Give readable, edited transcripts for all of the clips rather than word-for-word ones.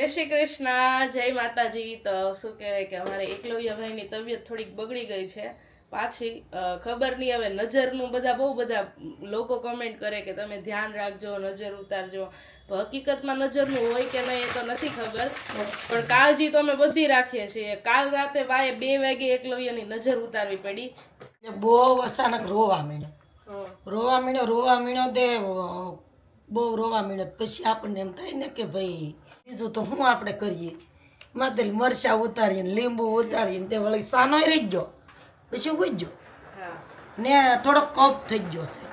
જય શ્રી કૃષ્ણ, જય માતાજી. તો શું કહેવાય કે અમારે એકલવ્યભાઈની તબિયત થોડીક બગડી ગઈ છે પાછી. ખબર નહીં હવે નજરનું બહુ બધા લોકો કમેન્ટ કરે કે તમે ધ્યાન રાખજો, નજર ઉતારજો. હકીકતમાં નજરનું હોય કે નહીં એ તો નથી ખબર, પણ કાળજી તો અમે બધી રાખીએ છીએ. કાલ રાતે 2 વાગે એકલવ્યની નજર ઉતારવી પડી. બહુ અચાનક રોવા મીણ્યો તે બહુ રોવા મીણ્યો. પછી આપણને એમ થાય ને કે ભાઈ બીજું તો શું આપણે કરીએ. માથે મરચા ઉતારીને લીંબુ ઉતારીને તે વળી સાનો રહી ગયો, પછી ઉઈ ગયો ને થોડો કફ થઈ ગયો છે.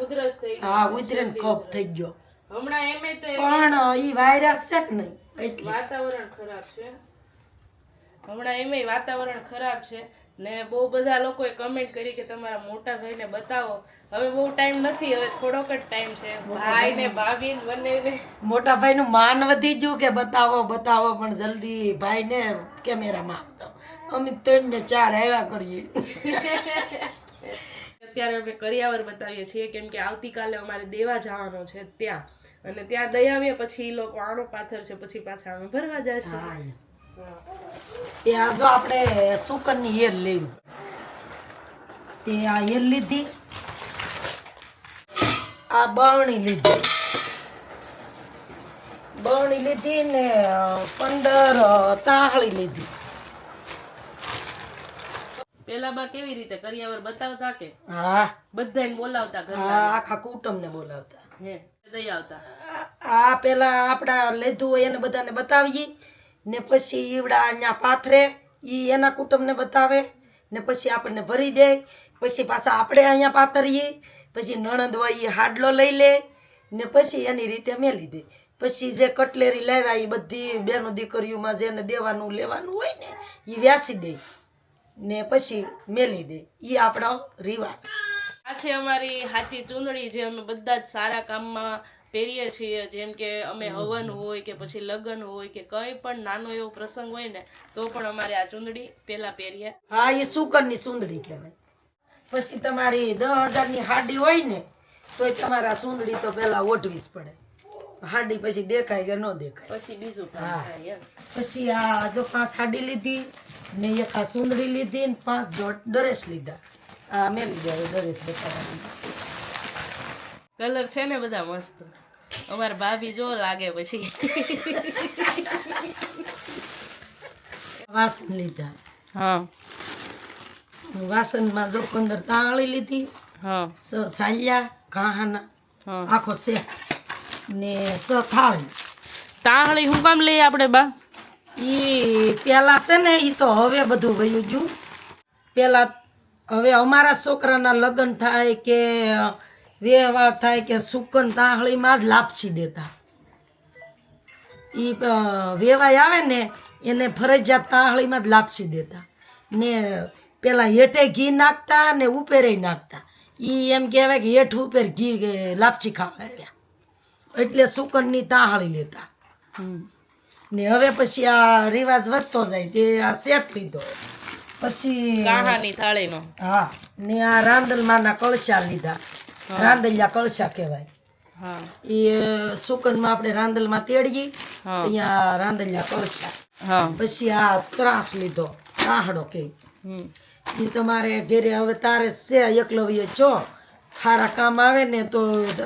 ઉધરસ થઈ ગઈ. હા, ઉતરીને કફ થઈ ગયો. હમણાં એમ તો પણ ઈ વાયરસ છે કે નહીં એટલે વાતાવરણ ખરાબ છે. હમણાં એમ વાતાવરણ ખરાબ છે ને બહુ બધા લોકોએ કમેન્ટ કરી કે તમારા મોટા ભાઈને બતાવો. હવે બહુ ટાઈમ નથી, હવે થોડોક જ ટાઈમ છે. ભાઈ ને ભાભી બંનેને મોટા ભાઈનું માન વધી ગયું કે બતાવો બતાવો, પણ જલ્દી ભાઈને કેમેરામાં આપતો. અમે 3 ને 4 આવ્યા કરીએ. અત્યારે અમે કરિયાવર બતાવીએ છીએ કેમ કે આવતીકાલે અમારે દેવા જવાનો છે ત્યાં, અને ત્યાં દઈ આવીએ પછી એ લોકો આણો પાથર છે, પછી પાછા અમે ભરવા જઈશું. ત્યાં જો આપણે સુકરની હેર લેવી, તે આ હેર લીધી, આ બરણી લીધી ને 15 તાહળી લીધી. પેલા બા કેવી રીતે કરિયાવર બતાવતા કે હા, બધાને બોલાવતા હા, આખા કુટુંબને બોલાવતા. હે દઈ આવતા. આ પેલા આપડા લીધું હોય એને બધાને બતાવીએ ને પછી ઈવડા અહીંયા પાથરે, ઈ એના કુટુંબને બતાવે ને પછી આપણને ભરી દે. પછી પાછા આપણે અહીંયા પાથરીએ, પછી નણંદ હોય એ હાડલો લઈ લે ને પછી એની રીતે મેલી દે. પછી જે કટલેરી લાવ્યા એ બધી બેનો દીકરીઓમાં જેને દેવાનું લેવાનું હોય ને એ વ્યાસી દે ને પછી મેલી દે. એ આપણો રિવાજ. આ છે અમારી સાચી ચૂંદડી, જે અમે બધા જ સારા કામમાં પહેરીએ છીએ. જેમ કે અમે હવન હોય કે પછી લગ્ન હોય કે કંઈ પણ નાનો એવો પ્રસંગ હોય ને તો પણ અમારે આ ચૂંદડી પેલા પહેરીએ. હા, એ સુકરની સુંદડી કહેવાય. પછી તમારી 10,000ની હાડી હોય ને તોય તમારે આ સુંદડી તો પેલા ઓઢવી જ પડે. હાડી પછી દેખાય કે ન દેખાય, પછી બીજું કામ થાય એમ. પછી આ જો 5 હાડી લીધી ને 1 આ સુંદડી લીધી ને 5 જોડ ડ્રેસ લીધા. આ મેલી દે ડ્રેસ બતાવવાની. કલર છે ને બધા મસ્ત. અમારા ભાભી જો લાગે પછી. વાસણ લીધા. હા વાસણમાં જો 15 તાળી લીધી, હા 6 સાલિયા ઘાહાના હા. આખો છે ને 6 થાળી. તાહળી હું કામ લઈએ આપણે બા? ઈ પેલા છે ને ઈ તો હવે બધું વયું ગયું. પેલા હવે અમારા છોકરાના લગ્ન થાય કે વ્યવહાર થાય કે સુકન તાહળીમાં જ લાપસી દેતા. ઈ વેવાય આવે ને એને ફરજિયાત તાહળીમાં જ લાપસી દેતા ને પેલા હેઠે ઘી નાખતા ને ઉપેરે નાખતા. ઈ એમ કહેવાય કે હેઠ ઉપર ઘી લાપસી ખાવા આવ્યા એટલે સુકનની તાહળી લેતા. ને હવે પછી આ રિવાજ વધતો જાય તે આ સેટ લીધો. પછી કાહાની થાળીનો. હા, ને આ રાંદલમાંના કળશા લીધા. રાંદલિયા કળશા કહેવાય. હા એ સુકનમાં આપણે રાંદલમાં તેડીએ અહીંયા રાંદલિયા કળશા. હા. પછી આ ત્રાસ લીધો, તાહડો કે એ તમારે ઘેરે હવે તારે છે એકલવ્ય છો સારા કામ આવે ને તો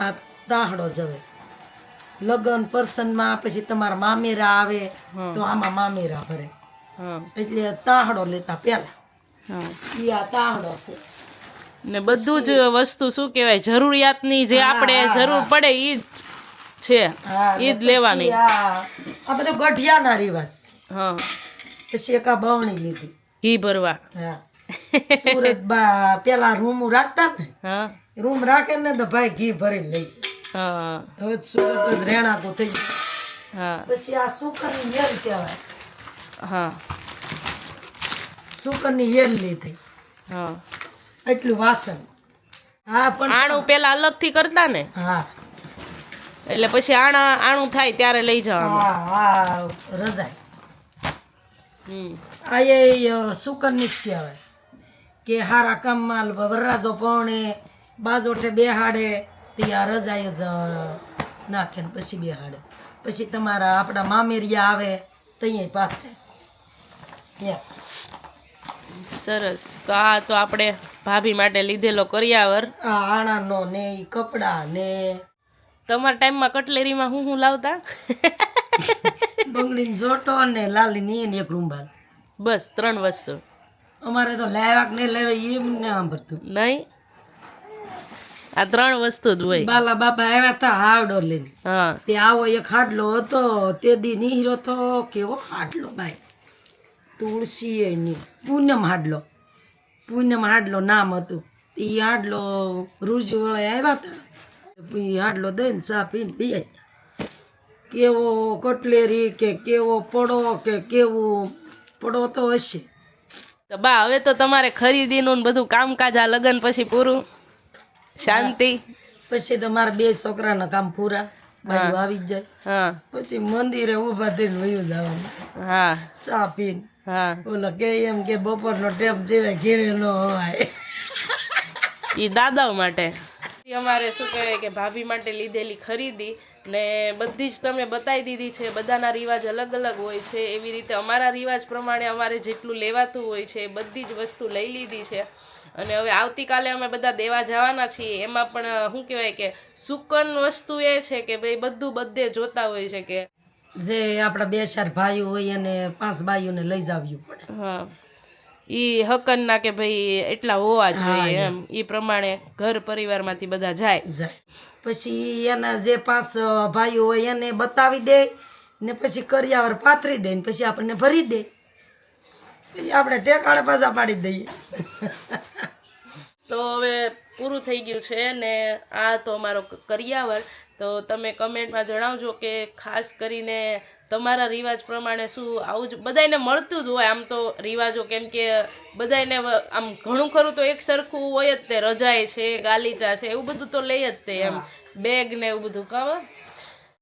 આ તાહડો જવે. લગ્ન પ્રસંગમાં પછી તમારા મામેરા આવે તો આમાં મામેરા ભરે એટલે તાહડો લેતા પેલા. ઈ આ તાહડો છે ને બધું જ વસ્તુ શું કહેવાય જરૂરિયાતની જે આપણે જરૂર પડે ઈ જ છે, ઈ જ લેવાની. આ બધો ગઢિયાના રિવાજ. હા. પછી એક આ બવણી લીધી ઘી ભરવા. હા. સુરત બા પેલા રૂમ રાખતા ને, હા રૂમ રાખે ને તો ભાઈ ઘી ભરી લઈ. હા હવે સુરત જ રહેણાતું થઈ ગયું. હા પછી આ સુકરની હેલ કહેવાય. હા સુકરની હેલ લીધી. હા. એટલું વાસણ. હા પણ આણું પેલા અલગથી કરતા ને, હા એટલે પછી આણું થાય ત્યારે લઈ જવાનું. હા હા રજાઈ. આ એ સુકરની જ કહેવાય કે હારા કામમાં વરરાજો પૌણે બાજોઠે બેહાડે ત્યાં રજાઈ જ નાખે ને પછી બેહાડે. પછી તમારા આપણા મામેરિયા આવે તઈએ પાથરે ત્યાં. સરસ. તો આ તો આપણે ભાભી માટે લીધેલો કરિયાવર. આ આણાનો ને ઈ કપડા ને તમારા ટાઈમમાં કટલેરીમાં હું લાવતા? બંગડીનો જોટો ને લાલીની એને એક રૂંબાલ. બસ 3 વસ્તુ. અમારે તો લાવ્યા કે નહીં લાવ્યા એમ ને સાંભળતું. નહીં, આ 3 વસ્તુ જ હોય. બાલા બાપા આવ્યા હતા હાવડો લઈને. હા, તે આવો એક હાડલો હતો તે દી નીહરો તો કેવો હાડલો ભાઈ, તુલસી એની પૂનમ હાડલો નામ હતું. એ હાડલો રૂજ વળે આવ્યા હતા. એ હાડલો દઈને ચા પીને પી કેવો કટલેરી કે કેવો પડો કે કેવું પડો તો હશે. તો બા હવે તો તમારે ખરીદીનું ને બધું કામકાજ આ લગ્ન પછી પૂરું, શાંતિ. પછી તો મારા 2 છોકરાના કામ પૂરા, બાયું આવી જ જાય. હા પછી મંદિરે ઊભા થઈને વયું જવાનું હા ચા પીને. હા, ઓલા કે એમ કે બપોરનો ટેપ જેવા ઘેરે ન હોય. એ દાદાઓ માટે. અમારે શું કહેવાય કે ભાભી માટે લીધેલી ખરીદી ને બધી જ તમે બતાવી દીધી છે. બધાના રિવાજ અલગ અલગ હોય છે, એવી રીતે અમારા રિવાજ પ્રમાણે અમારે જેટલું લેવાતું હોય છે એ બધી જ વસ્તુ લઈ લીધી છે. અને હવે આવતીકાલે અમે બધા દેવા જવાના છીએ. એમાં પણ શું કહેવાય કે સુકન વસ્તુ એ છે કે ભાઈ બધું બધે જોતા હોય છે કે જે આપણા 2-4 ભાઈઓ હોય અને 5 બાઈઓને લઈ જાવ્યું પડે. હા, ઈ હકન ના કે ભાઈ એટલા હોવા જોઈએ એમ, ઈ પ્રમાણે ઘર પરિવારમાંથી બધા જાય. પછી એના જે 5 ભાઈઓ હોય એને બતાવી દે ને પછી કરિયાવર પાથરી દે ને પછી આપણને ભરી દે. પછી આપણે ટેકાળે પાછા પાડી દઈએ. તો હવે પૂરું થઈ ગયું છે ને આ તો અમારો કરિયાવર. તો તમે કમેન્ટમાં જણાવજો કે ખાસ કરીને તમારા રિવાજ પ્રમાણે શું આવું જ બધાને મળતું જ હોય આમ તો રિવાજો, કેમ કે બધાને આમ ઘણું ખરું તો એક સરખું હોય જ તે. રજાઈ છે, ગાલીચા છે, એવું બધું તો લઈ જ તે એમ, બેગ ને એવું બધું. કાવા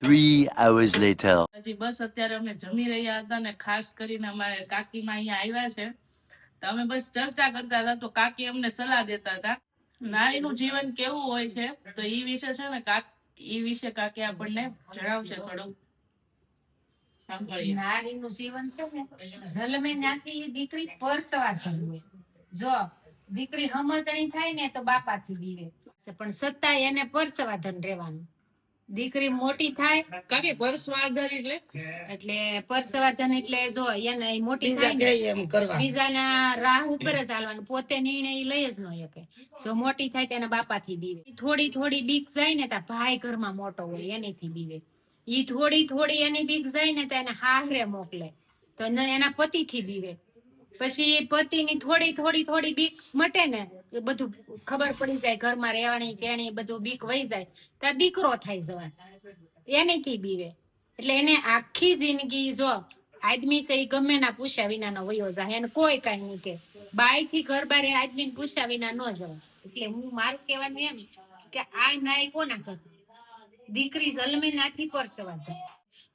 3 hours later. હજી બસ અત્યારે અમે જમી રહ્યા હતા ને ખાસ કરીને અમારે કાકીમાં અહીંયા આવ્યા છે તો અમે બસ ચર્ચા કરતા હતા. તો કાકી અમને સલાહ દેતા હતા નારીનું જીવન કેવું હોય છે, તો ઈ વિશે છે ને ઈ વિશે કાકી આપણને જણાવશે થોડું. નારીનું જીવન છે ને જન્મે ત્યાંથી દીકરી પરસવા થયું હોય. જો દીકરી સમજણી થાય ને તો બાપાથી બીવે, પણ સત્તાય એને પરસવાધન રહેવાનું. દીકરી મોટી થાય કાકી પરસ્વાધન એટલે પરસવાધન એટલે જો એને મોટી થાય ને એમ કરવા બીજાના રાહ ઉપર જ હાલવાનું, પોતે નિર્ણય લઈ જ ન શકે. જો મોટી થાય તેના બાપાથી બીવે. થોડી થોડી બીક જાય ને ત્યાં ભાઈ ઘરમાં મોટો હોય એનીથી બીવે. ઈ થોડી થોડી એની બીક જાય ને તો એને હાહરે મોકલે તો એના પતિથી બીવે. પછી પતિની થોડી થોડી થોડી બીક મટે ને એ બધું ખબર પડી જાય ઘરમાં રહેવાની કેણી બધું બીક વહી જાય ત્યાં દીકરો થાય જવાન એનીથી બીવે. એટલે એને આખી જિંદગી જો આદમી છે એ ગમે ના પૂછ્યા વિના નો વયો જાય, એને કોઈ કઈ નહીં કે. બાઈ થી ઘર બાર આદમી પૂછ્યા વિના ન જવાય. એટલે હું મારું કહેવાનું એમ કે આ નાય કોના કર દીકરી જન્મે નાથી પરસવાધન,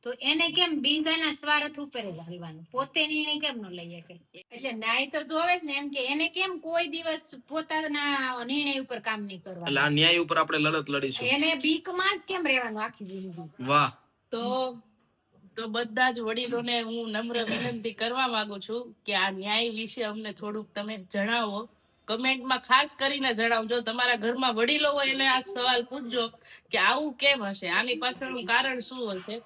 તો એને કેમ બીજાના સ્વાર્થ ઉપર જ હાલવાનું, પોતે નિર્ણય કેમ ન લઈ શકે. એટલે ન્યાય તો જોવે જ ને એમ કે એને કેમ કોઈ દિવસ પોતાના નિર્ણય ઉપર કામ નહીં કરવાનું. એટલે આ ન્યાય ઉપર આપણે લડત લડીશું. એને બીકમાં જ કેમ રહેવાનું આખી જિંદગી. વાહ. તો બધા જ વડીલોને હું નમ્ર વિનંતી કરવા માંગુ છું કે આ ન્યાય વિશે અમને થોડુંક તમે જણાવો. કમેન્ટમાં ખાસ કરીને જણાવજો. તમારા ઘરમાં વડીલો હોય એને આ સવાલ પૂછજો કે આવું કેમ હશે, આની પાછળનું કારણ શું હશે,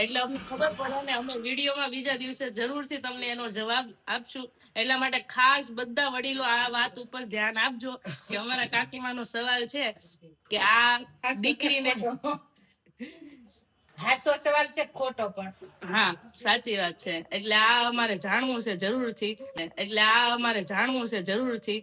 એટલે અમને ખબર પડે ને અમે વિડીયોમાં બીજા દિવસે જરૂરથી તમને એનો જવાબ આપશું. એટલા માટે ખાસ બધા વડીલો આ વાત ઉપર ધ્યાન આપજો કે અમારા કાકીમાનો સવાલ છે કે આ દીકરીને હાસો સવાલ છે ખોટો પણ. હા સાચી વાત છે. એટલે આ અમારે જાણવું છે જરૂરથી.